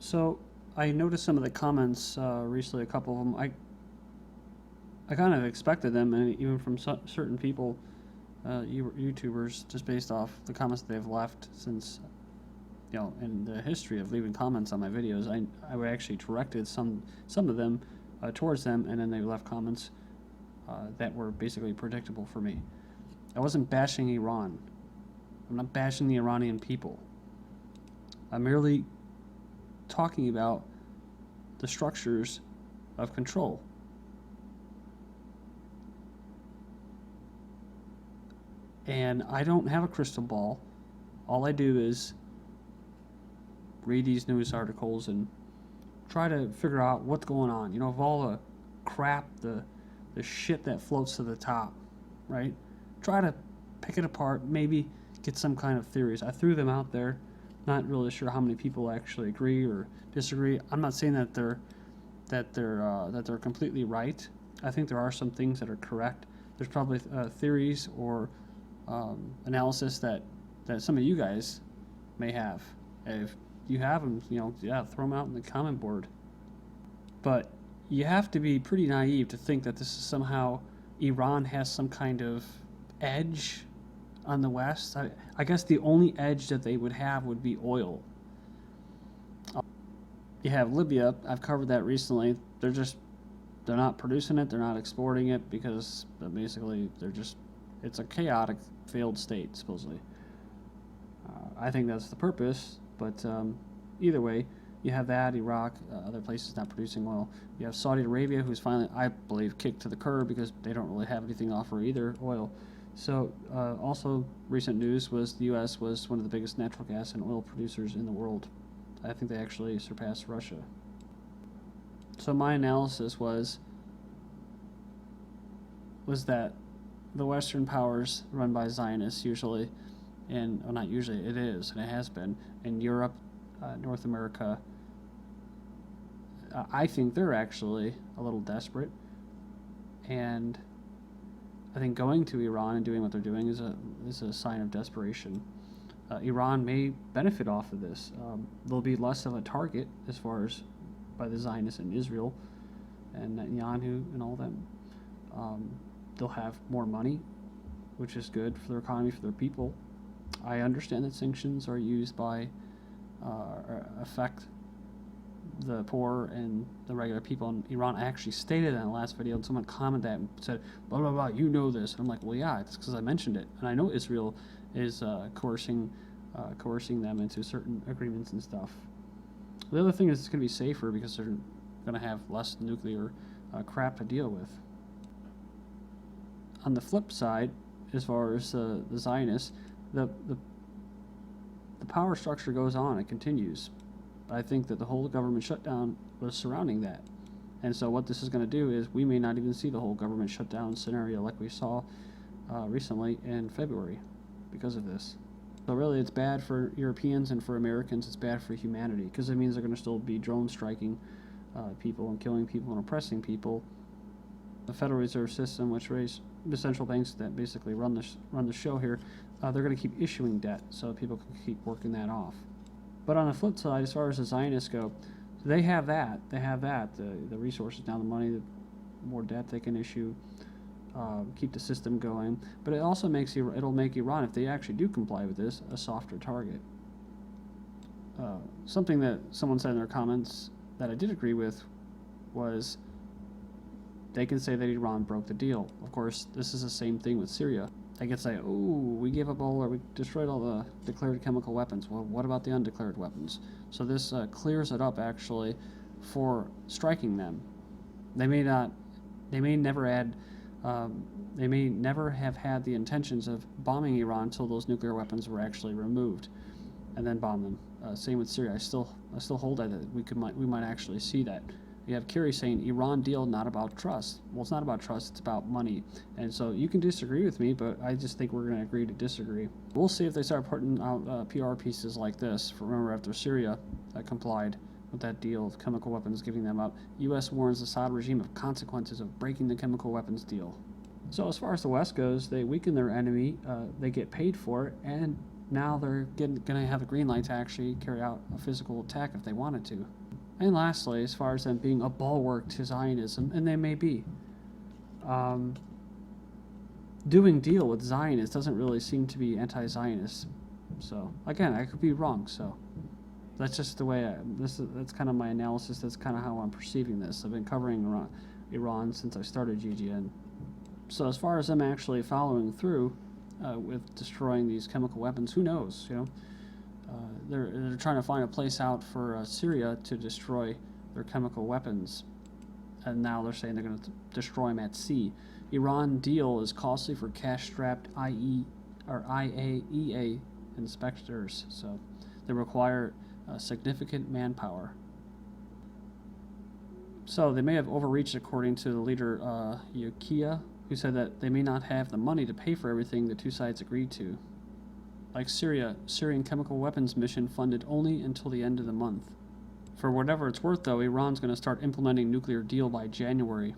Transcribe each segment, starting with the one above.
So I noticed some of the comments recently, a couple of them. I kind of expected them, and even from certain people, YouTubers, just based off the comments that they've left since, in the history of leaving comments on my videos, I actually directed some of them towards them, and then they left comments that were basically predictable for me. I wasn't bashing Iran. I'm not bashing the Iranian people. I'm merely talking about the structures of control. And I don't have a crystal ball. All I do is read these news articles and try to figure out what's going on. Of all the crap, the shit that floats to the top, right? Try to pick it apart, maybe get some kind of theories. I threw them out there. Not really sure how many people actually agree or disagree. I'm not saying that they're completely right. I think there are some things that are correct. There's probably theories or analysis that some of you guys may have. If you have them, throw them out in the comment board. But you have to be pretty naive to think that this is somehow Iran has some kind of edge on the West. I guess the only edge that they would have would be oil. You have Libya. I've covered that recently. They're not producing it. They're not exporting it because basically it's a chaotic, failed state, supposedly. I think that's the purpose, but either way, you have that, Iraq, other places not producing oil. You have Saudi Arabia, who's finally, I believe, kicked to the curb because they don't really have anything to offer either, oil. So also recent news was the U.S. was one of the biggest natural gas and oil producers in the world. I think they actually surpassed Russia. So my analysis was that the Western powers run by Zionists usually, and well, not usually, it is, and it has been, in Europe, North America, I think they're actually a little desperate, and I think going to Iran and doing what they're doing is a sign of desperation. Iran may benefit off of this. They'll be less of a target as far as by the Zionists in Israel and Netanyahu and all them. They'll have more money, which is good for their economy, for their people. I understand that sanctions are used by affect the poor and the regular people in Iran. I actually stated that in the last video, and someone commented that and said, blah, blah, blah, you know this. And I'm like, well, yeah, it's because I mentioned it. And I know Israel is coercing them into certain agreements and stuff. The other thing is it's going to be safer because they're going to have less nuclear crap to deal with. On the flip side, as far as the Zionists, the power structure goes on, it continues. I think that the whole government shutdown was surrounding that. And so what this is going to do is we may not even see the whole government shutdown scenario like we saw recently in February because of this. So really it's bad for Europeans and for Americans. It's bad for humanity because it means they're going to still be drone striking people and killing people and oppressing people. The Federal Reserve System, which raised the central banks that basically run the show here, they're going to keep issuing debt so people can keep working that off. But on the flip side, as far as the Zionists go, they have that. They have that. The resources, now the money, the more debt they can issue, keep the system going. But it also it'll make Iran, if they actually do comply with this, a softer target. Something that someone said in their comments that I did agree with was they can say that Iran broke the deal. Of course, this is the same thing with Syria. They can say, oh, we gave up we destroyed all the declared chemical weapons. Well, what about the undeclared weapons? So this clears it up, actually, for striking them. They may never have had the intentions of bombing Iran until those nuclear weapons were actually removed, and then bomb them. Same with Syria. I still hold that we might actually see that. You have Kerry saying Iran deal not about trust. Well, it's not about trust, it's about money. And so you can disagree with me, but I just think we're going to agree to disagree. We'll see if they start putting out PR pieces like this. Remember, after Syria complied with that deal of chemical weapons, giving them up, U.S. warns the Assad regime of consequences of breaking the chemical weapons deal. So as far as the West goes, they weaken their enemy, they get paid for it, and now they're going to have a green light to actually carry out a physical attack if they wanted to. And lastly, as far as them being a bulwark to Zionism, and they may be, doing deal with Zionists doesn't really seem to be anti-Zionist. So again, I could be wrong. So that's just the way that's kind of my analysis. That's kind of how I'm perceiving this. I've been covering Iran since I started GGN. So as far as them actually following through with destroying these chemical weapons, who knows? They're trying to find a place out for Syria to destroy their chemical weapons, and now they're saying they're going to destroy them at sea. Iran deal is costly for cash-strapped IAEA inspectors, so they require significant manpower. So they may have overreached, according to the leader Yukiya, who said that they may not have the money to pay for everything the two sides agreed to. Like Syrian chemical weapons mission funded only until the end of the month. For whatever it's worth, though, Iran's going to start implementing nuclear deal by January.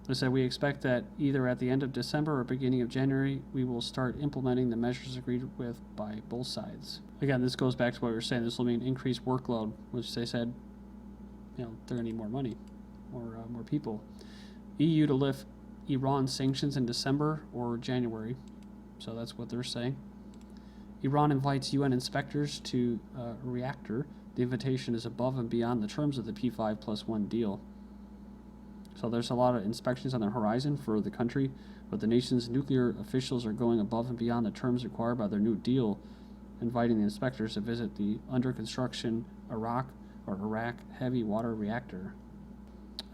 They said, we expect that either at the end of December or beginning of January, we will start implementing the measures agreed with by both sides. Again, this goes back to what we were saying. This will mean increased workload, which they said, they're going to need more money, more people. EU to lift Iran sanctions in December or January. So that's what they're saying. Iran invites UN inspectors to a reactor. The invitation is above and beyond the terms of the P5+1 deal. So there's a lot of inspections on the horizon for the country, but the nation's nuclear officials are going above and beyond the terms required by their new deal, inviting the inspectors to visit the under construction Iraq heavy water reactor.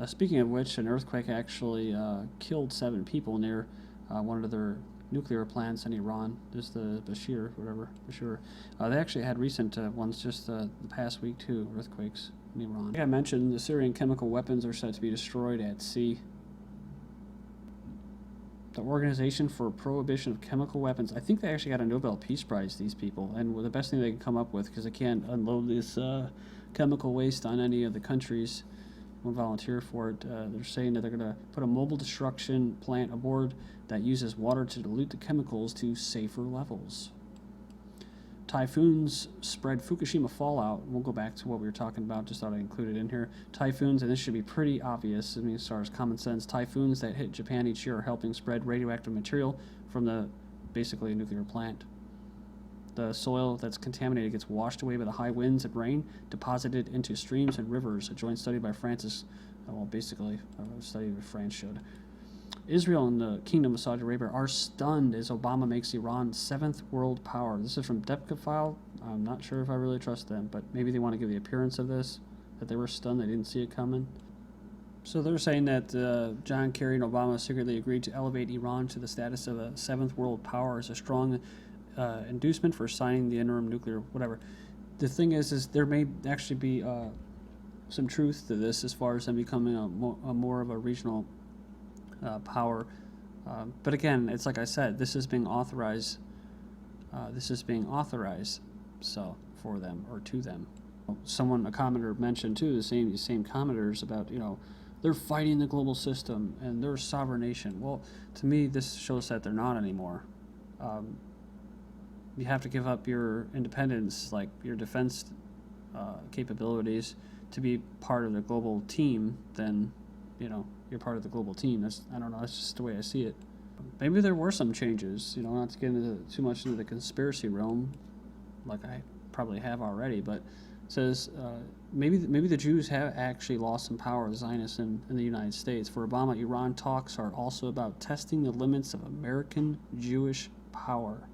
Speaking of which, an earthquake actually killed 7 people near one of their nuclear plants in Iran. This is the Bashir. They actually had recent ones just the past week too, earthquakes in Iran. Like I mentioned, the Syrian chemical weapons are said to be destroyed at sea. The Organization for Prohibition of Chemical Weapons, I think they actually got a Nobel Peace Prize, these people, and the best thing they can come up with, because they can't unload this chemical waste on any of the countries who volunteer for it. They're saying that they're going to put a mobile destruction plant aboard that uses water to dilute the chemicals to safer levels. Typhoons spread Fukushima fallout. We'll go back to what we were talking about, just thought I'd include it in here. Typhoons, and this should be pretty obvious, as far as common sense, typhoons that hit Japan each year are helping spread radioactive material from basically a nuclear plant. The soil that's contaminated gets washed away by the high winds and rain, deposited into streams and rivers. A joint study by France basically a study that France showed. Israel and the Kingdom of Saudi Arabia are stunned as Obama makes Iran 7th world power. This is from Depka File. I'm not sure if I really trust them, but maybe they want to give the appearance of this, that they were stunned, they didn't see it coming. So they're saying that John Kerry and Obama secretly agreed to elevate Iran to the status of a 7th world power as a strong inducement for signing the interim nuclear whatever. The thing is there may actually be some truth to this as far as them becoming a more of a regional power, but again, it's like I said, this is being authorized. So for them or to them. A commenter mentioned too, these same commenters about they're fighting the global system and they're a sovereign nation. Well, to me, this shows that they're not anymore. You have to give up your independence, like your defense capabilities, to be part of the global team. Then you're part of the global team. That's just the way I see it. Maybe there were some changes, not to get too much into the conspiracy realm, like I probably have already, but it says maybe the Jews have actually lost some power, the Zionists in the United States. For Obama, Iran talks are also about testing the limits of American Jewish power.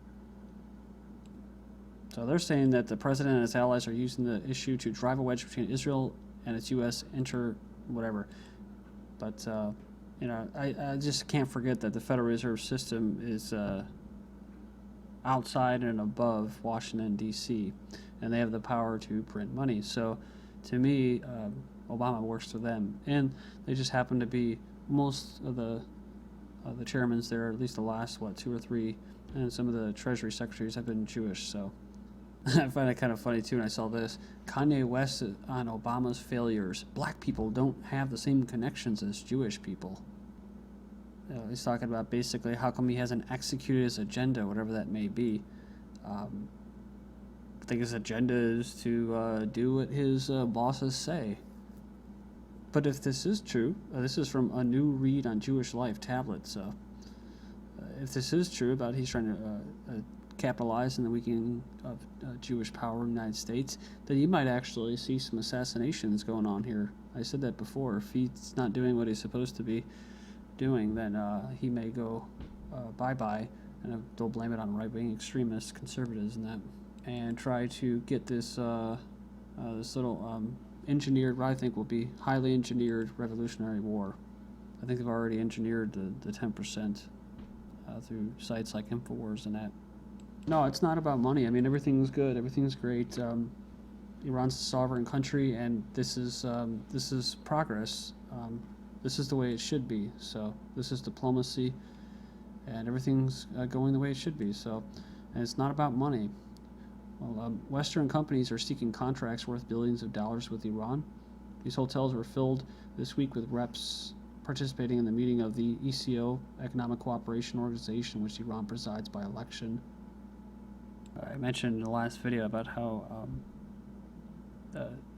So they're saying that the president and his allies are using the issue to drive a wedge between Israel and its U.S. whatever. But, I just can't forget that the Federal Reserve System is outside and above Washington, D.C., and they have the power to print money. So, to me, Obama works for them. And they just happen to be most of the chairmans there, at least the last, 2 or 3, and some of the Treasury secretaries have been Jewish, so I find it kind of funny too when I saw this. Kanye West on Obama's failures. Black people don't have the same connections as Jewish people. He's talking about basically how come he hasn't executed his agenda, whatever that may be. I think his agenda is to do what his bosses say. But if this is true, this is from a new read on Jewish Life tablet, so if this is true about he's trying to capitalize on the weakening of Jewish power in the United States, then you might actually see some assassinations going on here. I said that before. If he's not doing what he's supposed to be doing, then he may go bye-bye, and they'll blame it on right-wing extremists, conservatives, and that, and try to get this this little engineered, what I think will be highly engineered revolutionary war. I think they've already engineered the 10% through sites like InfoWars and that. No, it's not about money. I mean, everything's good. Everything's great. Iran's a sovereign country, and this is progress. This is the way it should be. So this is diplomacy, and everything's going the way it should be. So, and it's not about money. Well, Western companies are seeking contracts worth billions of dollars with Iran. These hotels were filled this week with reps participating in the meeting of the ECO, Economic Cooperation Organization, which Iran presides by election. I mentioned in the last video about how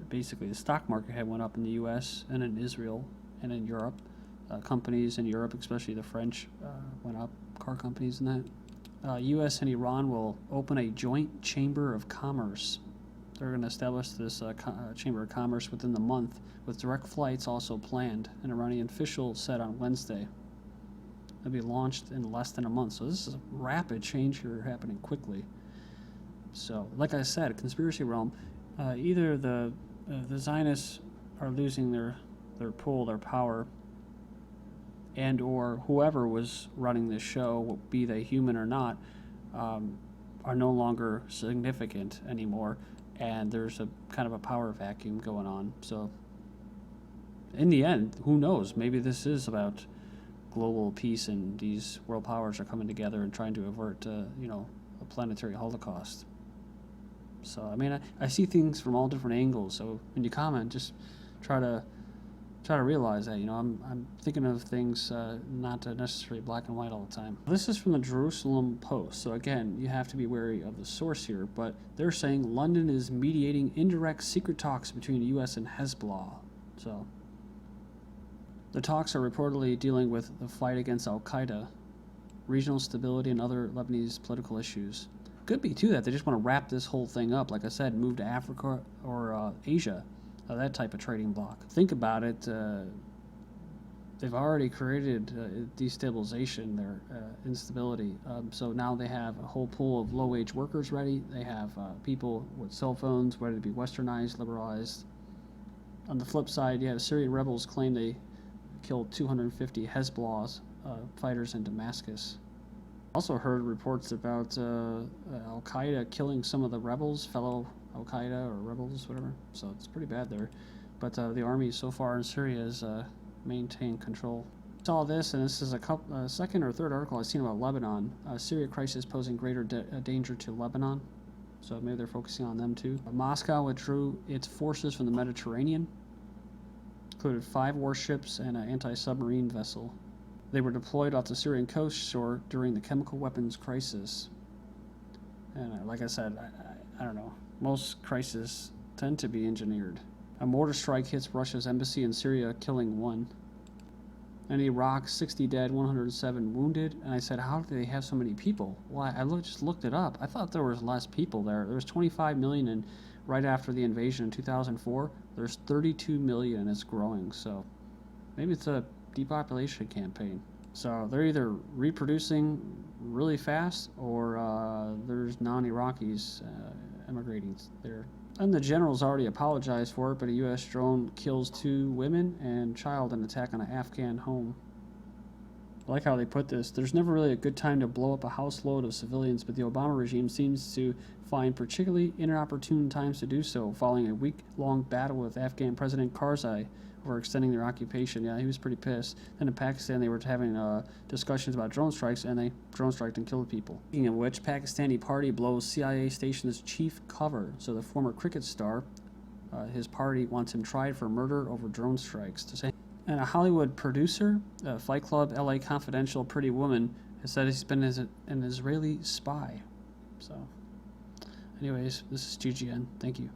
basically the stock market had went up in the U.S. and in Israel and in Europe. Companies in Europe, especially the French, went up, car companies and that. U.S. and Iran will open a joint chamber of commerce. They're going to establish this chamber of commerce within the month, with direct flights also planned. An Iranian official said on Wednesday. It'll be launched in less than a month. So this is a rapid change here happening quickly. So, like I said, conspiracy realm. Either the Zionists are losing their pull, their power, and or whoever was running this show, be they human or not, are no longer significant anymore, and there's a kind of a power vacuum going on. So in the end, who knows? Maybe this is about global peace, and these world powers are coming together and trying to avert, a planetary holocaust. So I mean, I see things from all different angles. So when you comment, just try to realize that, I'm thinking of things not necessarily black and white all the time. This is from the Jerusalem Post. So again, you have to be wary of the source here, but they're saying London is mediating indirect secret talks between the U.S. and Hezbollah. So the talks are reportedly dealing with the fight against al-Qaeda, regional stability, and other Lebanese political issues. Could be, too, that they just want to wrap this whole thing up, like I said, move to Africa or Asia. That type of trading block. Think about it. They've already created destabilization, their instability. So now they have a whole pool of low-wage workers ready. They have people with cell phones ready to be westernized, liberalized. On the flip side, you have Syrian rebels claim they killed 250 Hezbollah fighters in Damascus. Also heard reports about al-Qaeda killing some of the rebels, fellow al-Qaeda or rebels, whatever. So it's pretty bad there. But the army so far in Syria has maintained control. Saw this, and this is a second or third article I've seen about Lebanon. Syria crisis posing greater danger to Lebanon. So maybe they're focusing on them too. Moscow withdrew its forces from the Mediterranean. Included 5 warships and an anti-submarine vessel. They were deployed off the Syrian coast shore during the chemical weapons crisis. And like I said, I don't know. Most crises tend to be engineered. A mortar strike hits Russia's embassy in Syria, killing 1. In Iraq, 60 dead, 107 wounded. And I said, how do they have so many people? Well, I just looked it up. I thought there was less people there. There was 25 million, and right after the invasion in 2004, there's 32 million, and it's growing. So maybe it's a depopulation campaign. So they're either reproducing really fast, or there's non-Iraqis emigrating there. And the general's already apologized for it, but a U.S. drone kills 2 women and child in an attack on an Afghan home. I like how they put this. There's never really a good time to blow up a houseload of civilians, but the Obama regime seems to find particularly inopportune times to do so, following a week-long battle with Afghan President Karzai over extending their occupation. Yeah, he was pretty pissed. Then in Pakistan, they were having discussions about drone strikes, and they drone striked and killed people. Speaking of which, Pakistani party blows CIA station's chief cover. So the former cricket star, his party wants him tried for murder over drone strikes. And a Hollywood producer, Fight Club, LA Confidential, Pretty Woman, has said he's been an Israeli spy. So Anyways, this is GGN. Thank you.